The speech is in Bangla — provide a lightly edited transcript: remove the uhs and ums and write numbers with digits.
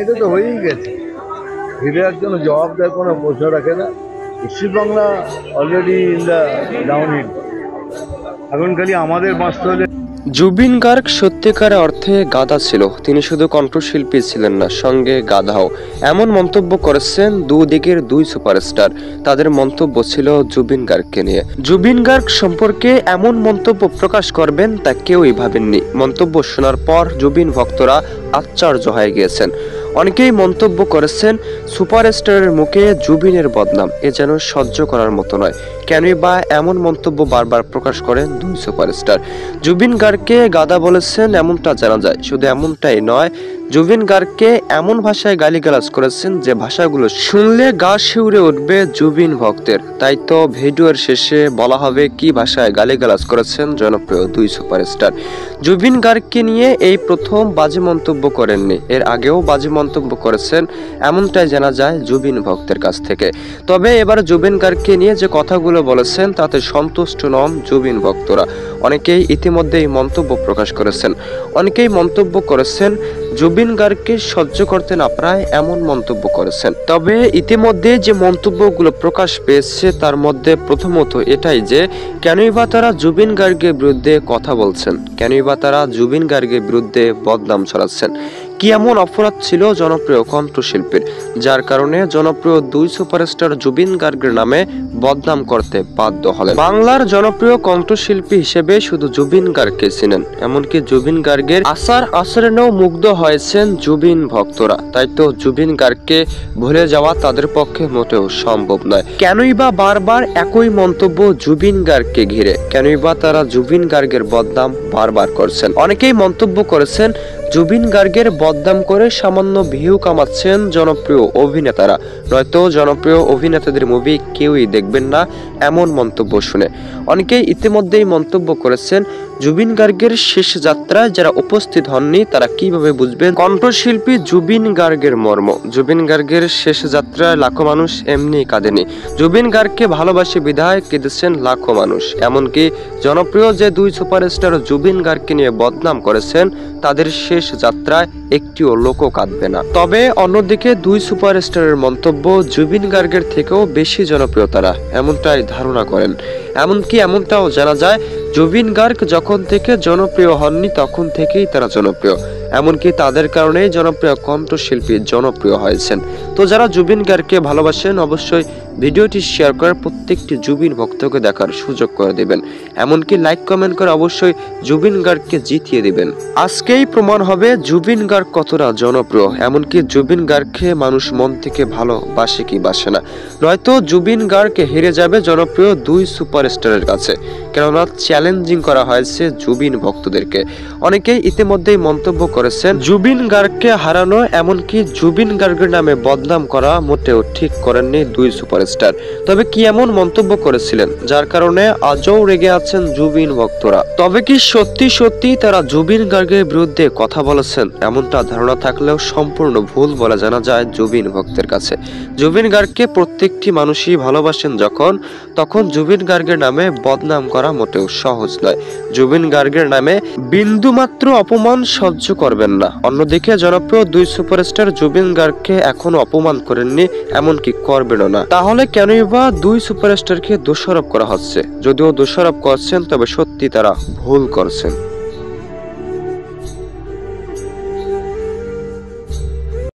এটা তো হয়েই গেছে। ফিরে একজন জবাব দেওয়ার কোনো প্রশ্ন রাখে না। Paschimbangla already in the downhill. এখন খালি আমাদের বাঁচতে হলে। জুবিন গার্গ সত্যিকার অর্থে গাধা ছিল, তিনি শুধু কণ্ঠশিল্পী ছিলেন না, সঙ্গে গাধাও। এমন মন্তব্য করেছেন দুদিকের দুই সুপারস্টার। তাদের মন্তব্য ছিল জুবিন গার্গকে নিয়ে। জুবিন গার্গ সম্পর্কে এমন মন্তব্য প্রকাশ করবেন তা কেউই ভাবেননি। মন্তব্য শোনার পর জুবিন ভক্তরা আশ্চর্য হয়ে গিয়েছেন। অনেকেই মন্তব্য করেছেন সুপারস্টারের মুখে জুবিনের বদনাম এ যেন সহ্য করার মতো নয়। কেনই বা এমন মন্তব্য বারবার প্রকাশ করেন দুই সুপারস্টার? জুবিন গার্গকে গাধা বলেছেন এমনটা জানা যায়। শুধু এমনটাই নয়, জুবিন গার্গকে এমন ভাষায় গালিগালাজ করেছেন যে ভাষাগুলো শুনলে গা শিউরে উঠবে জুবিন ভক্তের। তাই তো ভিডিওর শেষে বলা হবে কি ভাষায় গালিগালাজ করেছেন জনপ্রিয় দুই সুপারস্টার। জুবিন গার্গকে নিয়ে এই প্রথম বাজে মন্তব্য করেননি, এর আগেও বাজে মন্তব্য করেছেন, এমনটাই জানা যায় জুবিন ভক্তের কাছ থেকে। তবে এবার জুবিন গার্গকে নিয়ে যে কথাগুলো বলেছেন তাতে সন্তুষ্ট নন জুবিন ভক্তরা। অনেকেই ইতিমধ্যেই মন্তব্য প্রকাশ করেছেন। অনেকেই মন্তব্য করেছেন জুবিন গার্গকে সহ্য করতে না পারায় এমন মন্তব্য করেছেন। তবে ইতিমধ্যে যে মন্তব্যগুলো প্রকাশ পেয়েছে তার মধ্যে প্রথমত এটাই যে কেনই বা তারা জুবিন গার্গের বিরুদ্ধে কথা বলছেন, কেনই বা তারা জুবিন গার্গের বিরুদ্ধে বদনাম ছড়াচ্ছেন। কি এমন অপরাধ ছিল জনপ্রিয় কণ্ঠশিল্পীর যার কারণে জনপ্রিয় দুই সুপারস্টার জুবিন গার্গের নামে বদনাম করতে বাধ্য হলেন? বাংলার জনপ্রিয় কণ্ঠশিল্পী হিসেবে শুধু জুবিন গার্গকে চিনেন, এমনকি জুবিন গার্গের আচার আচরণেও মুগ্ধ হয়েছেন জুবিন ভক্তরা। তাই তো জুবিন গার্গকে ভুলে যাওয়া তাদের পক্ষে মোটেও সম্ভব নয়। কেনই বা বারবার একই মন্তব্য জুবিন গার্গকে ঘিরে? কেনই বা তারা জুবিন গার্গের বদনাম বারবার করছেন? অনেকেই মন্তব্য করেছেন জুবিন গার্গের বদনাম করে সামান্য ভিউ কামাচ্ছেন জনপ্রিয় অভিনেতারা, নয়তো জনপ্রিয় অভিনেতাদের মুভি কেউই দেখবেন না, এমন মন্তব্য শুনে। অনেকেই ইতিমধ্যেই মন্তব্য করেছেন জুবিন গার্গের শেষ যাত্রায় যারা উপস্থিত হননি তারা কিভাবে বুঝবেন কণ্ঠশিল্পী জুবিন গার্গের মর্ম। জুবিন গার্গের শেষ যাত্রায় লাখো মানুষ এমনি কাঁদেনি, জুবিন গার্গকে ভালোবাসে বিধায় কেঁদেছেন লাখো মানুষ। এমনকি জনপ্রিয় যে দুই সুপারস্টার জুবিন গার্গকে নিয়ে বদনাম করেছেন তাদের শেষ যাত্রায় একটিও লোকও কাঁদবে না। তবে অন্যদিকে দুই সুপারস্টারের মন্তব্য জুবিন গার্গের থেকেও বেশি জনপ্রিয় তারা, এমনটাই ধারণা করেন। এমনকি এমনটাও জানা যায় জুবিন গার্গ যখন থেকে জনপ্রিয় হননি তখন থেকেই তারা জনপ্রিয়, এমনকি তাদের কারণেই জনপ্রিয় কণ্ঠশিল্পী জনপ্রিয় হয়েছেন। তো যারা জুবিন গার্গকে ভালোবাসেন অবশ্যই ভিডিওটি শেয়ার করে প্রত্যেকটি জুবিন ভক্তকে দেখার সুযোগ করে দিবেন, এমনকি লাইক কমেন্ট করে অবশ্যই জুবিন গার্গকে জিতিয়ে দিবেন। আজকেই প্রমাণ হবে জুবিন গার্গ কতটা জনপ্রিয়, এমনকি জুবিন গার্গকে মানুষ মন থেকে ভালোবাসে কি বাসে না। নয়তো জুবিন গার্গ হেরে যাবে জনপ্রিয় দুই সুপারস্টারের কাছে, কেননা চ্যালেঞ্জিং করা হয়েছে জুবিন ভক্তদেরকে। অনেকেই ইতিমধ্যেই মন্তব্য করেছেন জুবিন গার্গকে হারানো এমনকি জুবিন গার্গের নামে বদনাম করা মোটেও ঠিক করেননি দুই সুপারস্টার। তবে কি এমন মন্তব্য করেছিলেন যার কারণে আজও রেগে আছেন জুবিন ভক্তরা? তবে কি সত্যি সত্যি তারা জুবিন গার্গের বিরুদ্ধে কথা বলেছেন? এমনটা ধারণা থাকলেও সম্পূর্ণ ভুল বলে জানা যায় জুবিন ভক্তের কাছে। জুবিন গার্গকে প্রত্যেকটি মানুষই ভালোবাসেন তখন জুবিন গার্গের নামে বদনাম করা মোটেও সহজ নয়। জুবিন গার্গের নামে বিন্দুমাত্র অপমান সহ্য করবেন না। অন্যদিকে জনপ্রিয় দুই সুপারস্টার জুবিন গার্গকে এখনো অপমান করেননি, এমনকি করবেনও না। তাহলে কেনই বা দুই সুপারস্টারকে দোষারোপ করা হচ্ছে? যদিও দোষারোপ করছেন তবে সত্যি তারা ভুল করছেন।